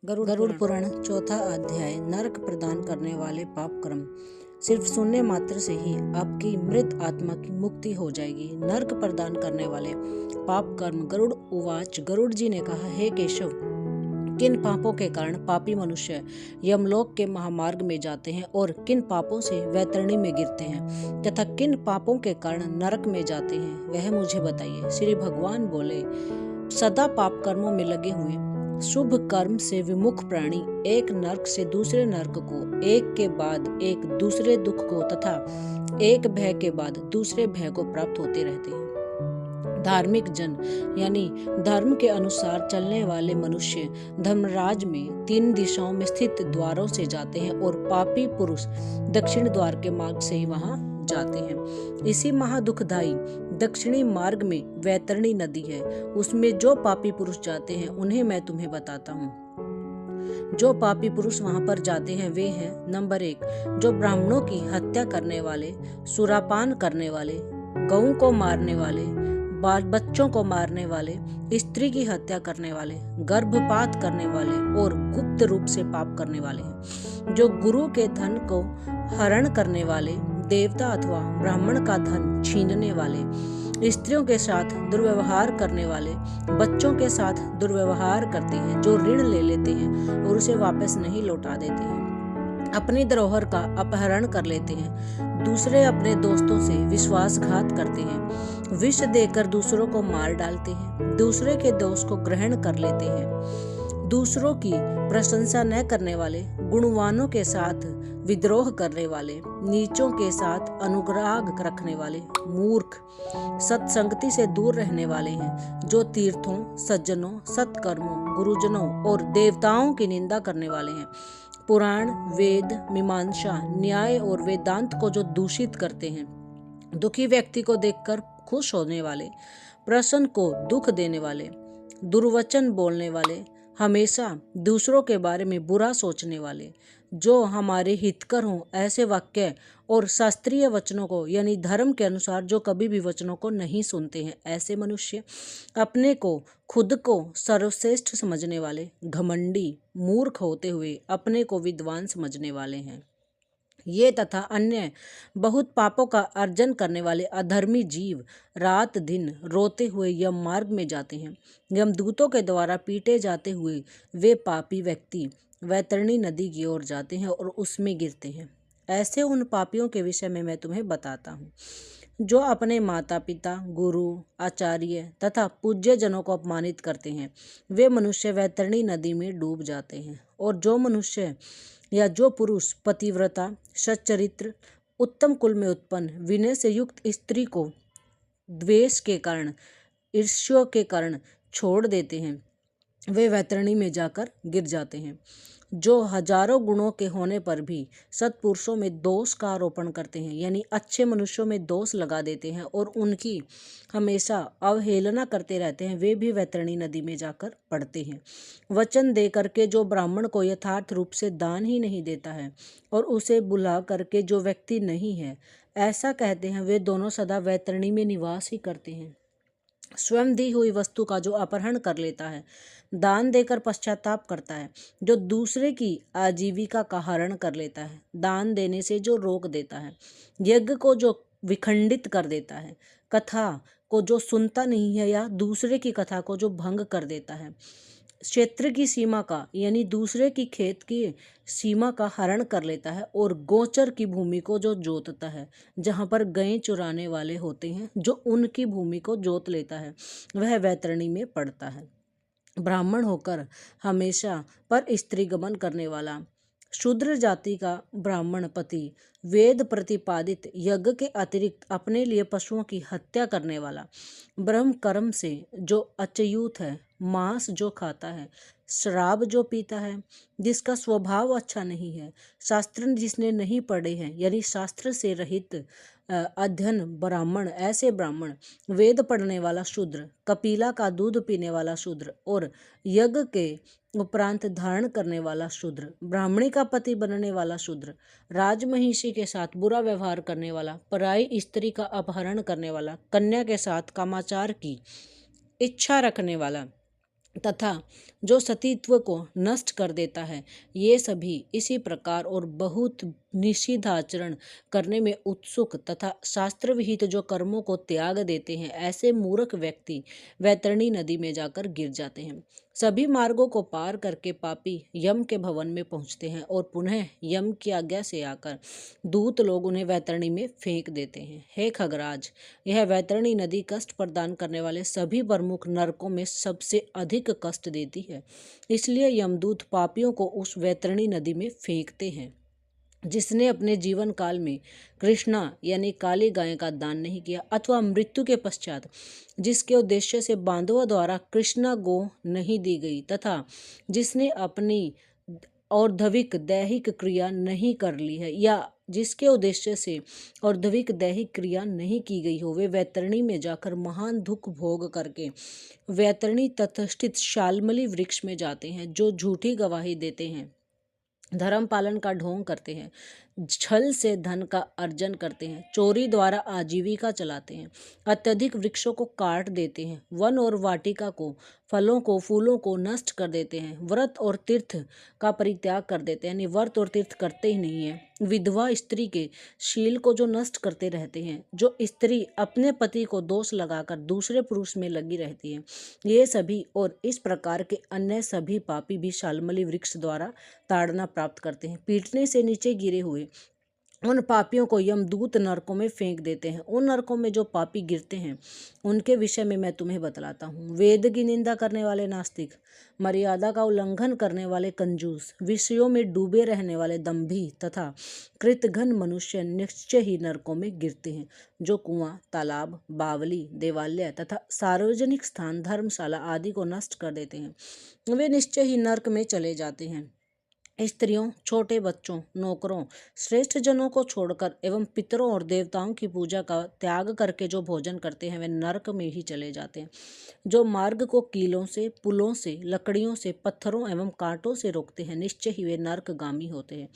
गरुड़ पुराण चौथा अध्याय। नरक प्रदान करने वाले पाप कर्म। सिर्फ सुनने मात्र से ही आपकी मृत आत्मा की मुक्ति हो जाएगी। नरक प्रदान करने वाले पाप कर्म। गरुड़ उवाच। गरुड़ जी ने कहा, हे केशव, किन पापों के कारण पापी मनुष्य यमलोक के महामार्ग में जाते हैं और किन पापों से वैतरणी में गिरते हैं तथा किन पापों के कारण नरक में जाते हैं, वह मुझे बताइए। श्री भगवान बोले, सदा पाप कर्मों में लगे हुए शुभ कर्म से विमुख प्राणी एक नरक से दूसरे नरक को, एक के बाद एक दूसरे दुख को तथा एक भय के बाद दूसरे भय को प्राप्त होते रहते हैं। धार्मिक जन यानी धर्म के अनुसार चलने वाले मनुष्य धर्मराज में 3 दिशाओं में स्थित द्वारों से जाते हैं और पापी पुरुष दक्षिण द्वार के मार्ग से ही वहां जाते हैं। इसी महादुखदायी दक्षिणी मार्ग में वैतरणी नदी है। उसमें जो पापी पुरुष जाते हैं उन्हें मैं तुम्हें बताता हूँ। जो पापी पुरुष वहां पर जाते हैं वे हैं, नंबर 1, जो ब्राह्मणों की हत्या करने वाले, सुरापान करने वाले, गऊ को मारने वाले, बाल बच्चों को मारने वाले, स्त्री की हत्या करने वाले, गर्भपात करने वाले और गुप्त रूप से पाप करने वाले हैं। जो गुरु के धन को हरण करने वाले, देवता अथवा ब्राह्मण का धन छीनने वाले, स्त्रियों के साथ दुर्व्यवहार करने वाले, बच्चों के साथ दुर्व्यवहार करते हैं, जो ऋण ले लेते हैं और उसे वापस नहीं लौटा देते हैं, अपनी धरोहर का अपहरण कर लेते हैं, दूसरे अपने दोस्तों से विश्वासघात करते हैं, विष देकर दूसरों को मार डालते हैं, दूसरे के दोष को ग्रहण कर लेते हैं, दूसरों की प्रशंसा न करने वाले, गुणवानों के साथ विद्रोह करने वाले, नीचों के साथ अनुराग रखने वाले, मूर्ख, सत्संगति से दूर रहने वाले हैं, जो तीर्थों, सज्जनों, सत्कर्मों, गुरुजनों और देवताओं की निंदा करने वाले हैं, पुराण, वेद, मीमांसा, न्याय और वेदांत को जो दूषित करते हैं, दुखी व्यक्ति को देखकर खुश होने वाले, प्रसन्न को दुख देने वाले, दुर्वचन बोलने वाले, हमेशा दूसरों के बारे में बुरा सोचने वाले, जो हमारे हितकर हों ऐसे वाक्य और शास्त्रीय वचनों को यानी धर्म के अनुसार जो कभी भी वचनों को नहीं सुनते हैं, ऐसे मनुष्य, अपने को खुद को सर्वश्रेष्ठ समझने वाले, घमंडी, मूर्ख होते हुए अपने को विद्वान समझने वाले हैं। ये तथा अन्य बहुत पापों का अर्जन करने वाले अधर्मी जीव रात दिन रोते हुए यम मार्ग में जाते हैं। यमदूतों के द्वारा पीटे जाते हुए वे पापी व्यक्ति वैतरणी नदी की ओर जाते हैं और उसमें गिरते हैं। ऐसे उन पापियों के विषय में मैं तुम्हें बताता हूँ जो अपने माता पिता, गुरु, आचार्य तथा पूज्य जनों को अपमानित करते हैं। वे मनुष्य वैतरणी नदी में डूब जाते हैं। और जो मनुष्य या जो पुरुष पतिव्रता, सच्चरित्र, उत्तम कुल में उत्पन्न, विनय से युक्त स्त्री को द्वेष के कारण, ईर्ष्या के कारण छोड़ देते हैं, वे वैतरणी में जाकर गिर जाते हैं। जो हजारों गुणों के होने पर भी सत्पुरुषों में दोष का आरोपण करते हैं यानी अच्छे मनुष्यों में दोष लगा देते हैं और उनकी हमेशा अवहेलना करते रहते हैं, वे भी वैतरणी नदी में जाकर पड़ते हैं। वचन दे करके जो ब्राह्मण को यथार्थ रूप से दान ही नहीं देता है और उसे बुला करके जो व्यक्ति नहीं है ऐसा कहते हैं, वे दोनों सदा वैतरणी में निवास ही करते हैं। स्वयं दी हुई वस्तु का जो अपहरण कर लेता है, दान देकर पश्चाताप करता है, जो दूसरे की आजीविका का हरण कर लेता है, दान देने से जो रोक देता है, यज्ञ को जो विखंडित कर देता है, कथा को जो सुनता नहीं है या दूसरे की कथा को जो भंग कर देता है, क्षेत्र की सीमा का यानी दूसरे की खेत की सीमा का हरण कर लेता है और गोचर की भूमि को जो जोतता है, जहाँ पर गायें चुराने वाले होते हैं, जो उनकी भूमि को जोत लेता है, वह वैतरणी में पड़ता है। ब्राह्मण होकर हमेशा पर स्त्री गमन करने वाला, शूद्र जाति का ब्राह्मण पति, वेद प्रतिपादित यज्ञ के अतिरिक्त अपने लिए पशुओं की हत्या करने वाला, ब्रह्म कर्म से जो अच्युत है, मांस जो खाता है, शराब जो पीता है, जिसका स्वभाव अच्छा नहीं है, शास्त्र जिसने नहीं पढ़े हैं यानी शास्त्र से रहित अध्ययन ब्राह्मण, ऐसे ब्राह्मण, वेद पढ़ने वाला शूद्र, कपिला का दूध पीने वाला शूद्र और यज्ञ के उपरांत धारण करने वाला शूद्र, ब्राह्मणी का पति बनने वाला शूद्र, राजमहिषी के साथ बुरा व्यवहार करने वाला, पराई स्त्री का अपहरण करने वाला, कन्या के साथ कामाचार की इच्छा रखने वाला, तथा जो सतीत्व को नष्ट कर देता है, ये सभी इसी प्रकार और बहुत निषिद्धाचरण करने में उत्सुक तथा शास्त्र विहित जो कर्मों को त्याग देते हैं, ऐसे मूर्ख व्यक्ति वैतरणी नदी में जाकर गिर जाते हैं। सभी मार्गों को पार करके पापी यम के भवन में पहुंचते हैं और पुनः यम की आज्ञा से आकर दूत लोग उन्हें वैतरणी में फेंक देते हैं। हे खगराज, यह वैतरणी नदी कष्ट प्रदान करने वाले सभी प्रमुख नरकों में सबसे अधिक कष्ट देती है। इसलिए यमदूत पापियों को उस वैतरणी नदी में फेंकते हैं। जिसने अपने जीवन काल में कृष्णा यानी काली गाय का दान नहीं किया, अथवा मृत्यु के पश्चात जिसके उद्देश्य से बांधवों द्वारा कृष्णा गो नहीं दी गई, तथा जिसने अपनी और्ध्विक दैहिक क्रिया नहीं कर ली है, या जिसके उद्देश्य से और्ध्विक दैहिक क्रिया नहीं की गई हो, वे वैतरणी में जाकर महान दुख भोग करके वैतरणी तटस्थित शाल्मली वृक्ष में जाते हैं। जो झूठी गवाही देते हैं, धर्म पालन का ढोंग करते हैं, छल से धन का अर्जन करते हैं, चोरी द्वारा आजीविका चलाते हैं, अत्यधिक वृक्षों को काट देते हैं, वन और वाटिका को, फलों को, फूलों को नष्ट कर देते हैं, व्रत और तीर्थ का परित्याग कर देते हैं, यानी व्रत और तीर्थ करते ही नहीं है, विधवा स्त्री के शील को जो नष्ट करते रहते हैं, जो स्त्री अपने पति को दोष लगाकर दूसरे पुरुष में लगी रहती है, ये सभी और इस प्रकार के अन्य सभी पापी भी शाल्मली वृक्ष द्वारा ताड़ना प्राप्त करते हैं। पीटने से नीचे गिरे हुए उन पापियों को यमदूत नरकों में फेंक देते हैं। उन नरकों में जो पापी गिरते हैं, उनके विषय में मैं तुम्हें बतलाता हूँ। वेद की निंदा करने वाले नास्तिक, मर्यादा का उल्लंघन करने वाले कंजूस, विषयों में डूबे रहने वाले दंभी तथा कृतघ्न मनुष्य निश्चय ही नरकों में गिरते हैं। जो कुआं, तालाब, बावली, देवालय तथा सार्वजनिक स्थान, धर्मशाला आदि को नष्ट कर देते हैं, वे निश्चय ही नरक में चले जाते हैं। स्त्रियों, छोटे बच्चों, नौकरों, श्रेष्ठ जनों को छोड़कर एवं पितरों और देवताओं की पूजा का त्याग करके जो भोजन करते हैं, वे नरक में ही चले जाते हैं। जो मार्ग को कीलों से, पुलों से, लकड़ियों से, पत्थरों एवं कांटों से रोकते हैं, निश्चय ही वे नरकगामी होते हैं।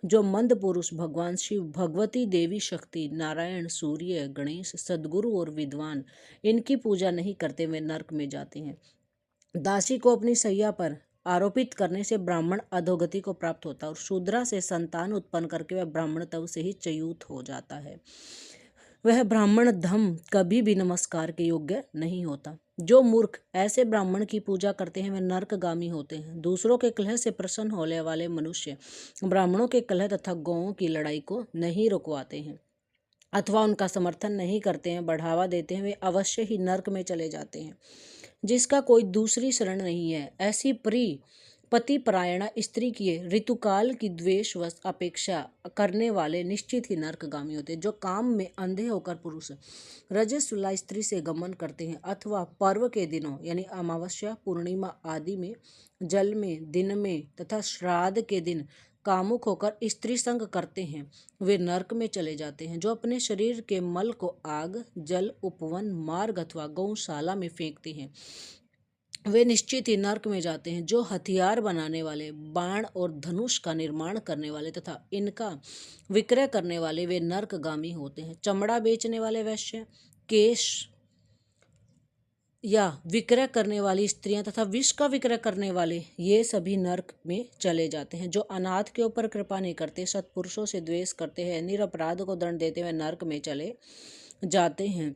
जो मंद पुरुष भगवान शिव, भगवती देवी शक्ति, नारायण, सूर्य, गणेश, सद्गुरु और विद्वान इनकी पूजा नहीं करते, वे नरक में जाते हैं। दासी को अपनी सैया पर आरोपित करने से ब्राह्मण अधोगति को प्राप्त होता है और शूद्रा से संतान उत्पन्न करके वह ब्राह्मण तब से ही च्युत हो जाता है। वह ब्राह्मण धम कभी भी नमस्कार के योग्य नहीं होता। जो मूर्ख ऐसे ब्राह्मण की पूजा करते हैं, वे नरकगामी होते हैं। दूसरों के कलह से प्रसन्न होने वाले मनुष्य ब्राह्मणों के कलह तथा गौओं की लड़ाई को नहीं रुकवाते हैं अथवा उनका समर्थन नहीं करते हैं, बढ़ावा देते हैं, वे अवश्य ही नरक में चले जाते हैं। जिसका कोई दूसरी शरण नहीं है, ऐसी पति परायणा स्त्री की ऋतुकाल की द्वेषवश अपेक्षा करने वाले निश्चित ही नरकगामी होते हैं। जो काम में अंधे होकर पुरुष रजस्वला स्त्री से गमन करते हैं अथवा पर्व के दिनों यानी अमावस्या, पूर्णिमा आदि में, जल में, दिन में तथा श्राद्ध के दिन कामुक होकर स्त्री संग करते हैं, वे नरक में चले जाते हैं। जो अपने शरीर के मल को आग, जल, उपवन, मार्ग अथवा गौशाला में फेंकते हैं, वे निश्चित ही नरक में जाते हैं। जो हथियार बनाने वाले, बाण और धनुष का निर्माण करने वाले तथा इनका विक्रय करने वाले, वे नरकगामी होते हैं। चमड़ा बेचने वाले वैश्य, केश या विक्रय करने वाली स्त्रियां तथा विष का विक्रय करने वाले, ये सभी नरक में चले जाते हैं। जो अनाथ के ऊपर कृपा नहीं करते, सत्पुरुषों से द्वेष करते हैं, निरपराध को दंड देते हुए नरक में चले जाते हैं।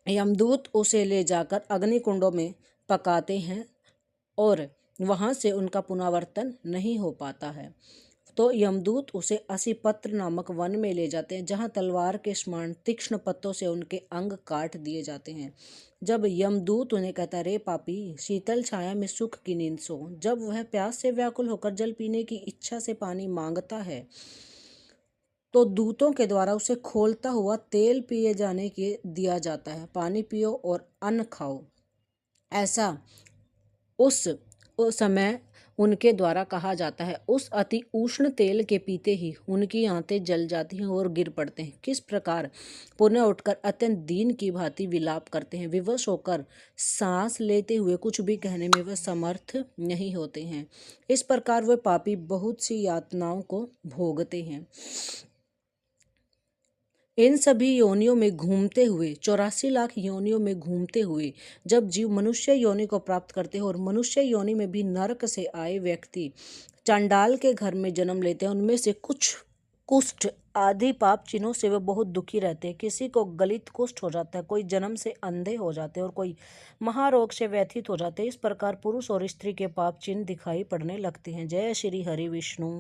यमदूत उसे ले जाकर अग्निकुंडों में पकाते हैं और वहां से उनका पुनरावर्तन नहीं हो पाता है। तो यमदूत उसे असीपत्र नामक वन में ले जाते हैं, जहां तलवार के समान तीक्ष्ण पत्तों से उनके अंग काट दिए जाते हैं। जब यमदूत उन्हें कहता है, रे पापी, शीतल छाया में सुख की नींद सो, जब वह प्यास से व्याकुल होकर जल पीने की इच्छा से पानी मांगता है, तो दूतों के द्वारा उसे खोलता हुआ तेल पिए जाने के दिया जाता है। पानी पियो और अन्न खाओ, ऐसा उस समय उनके द्वारा कहा जाता है। उस अति उष्ण तेल के पीते ही उनकी आंतें जल जाती हैं और गिर पड़ते हैं। किस प्रकार पुनः उठकर अत्यंत दीन की भांति विलाप करते हैं, विवश होकर सांस लेते हुए कुछ भी कहने में वह समर्थ नहीं होते हैं। इस प्रकार वे पापी बहुत सी यातनाओं को भोगते हैं। इन सभी योनियों में घूमते हुए 84 लाख योनियों में घूमते हुए जब जीव मनुष्य योनि को प्राप्त करते हैं और मनुष्य योनि में भी नरक से आए व्यक्ति चांडाल के घर में जन्म लेते हैं, उनमें से कुछ कुष्ठ आदि पाप चिन्हों से वे बहुत दुखी रहते हैं। किसी को गलित कुष्ठ हो जाता है, कोई जन्म से अंधे हो जाते हैं और कोई महारोग से व्यथित हो जाते हैं। इस प्रकार पुरुष और स्त्री के पाप चिन्ह दिखाई पड़ने लगते हैं। जय श्री हरि विष्णु।